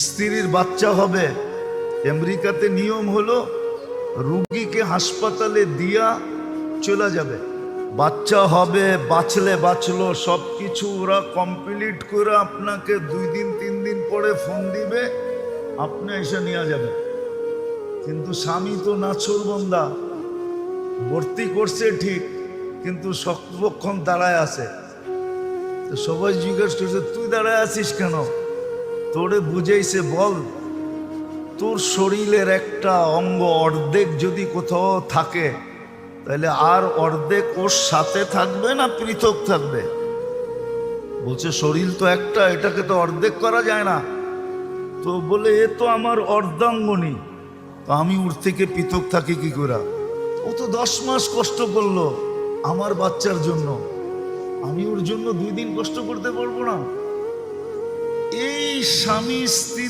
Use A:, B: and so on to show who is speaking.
A: স্ত্রীর বাচ্চা হবে, আমেরিকাতে নিয়ম হলো রুগীকে হাসপাতালে দিয়া চলে যাবে। বাচ্চা হবে, বাঁচলে বাঁচলো, সব কিছু ওরা কমপ্লিট করে আপনাকে 2 দিন 3 দিন পরে ফোন দিবে, আপনি এসে নিয়ে যাবেন। কিন্তু স্বামী তো নাছোড়বান্দা, ভর্তি করছে ঠিক, কিন্তু সর্বক্ষণ দাঁড়ায় আছে। তো সবাই জিজ্ঞেস করছে তুই দাঁড়ায় আছিস কেন? তোরে বুঝাইছে, বল তোর শরীরের একটা অঙ্গ অর্ধেক যদি কোথাও থাকে তাহলে আর অর্ধেক ওর সাথে থাকবে না পৃথক থাকবে? বলছে শরীর তো একটা, এটাকে তো অর্ধেক করা যায় না। তো বলে এ তো আমার অর্ধাঙ্গনী, তো আমি ওর থেকে পৃথক থাকি কি করে? ও তো 10 মাস কষ্ট করলো আমার বাচ্চার জন্য, আমি ওর জন্য 2 দিন কষ্ট করতে পারবো না? এই স্বামী স্ত্রী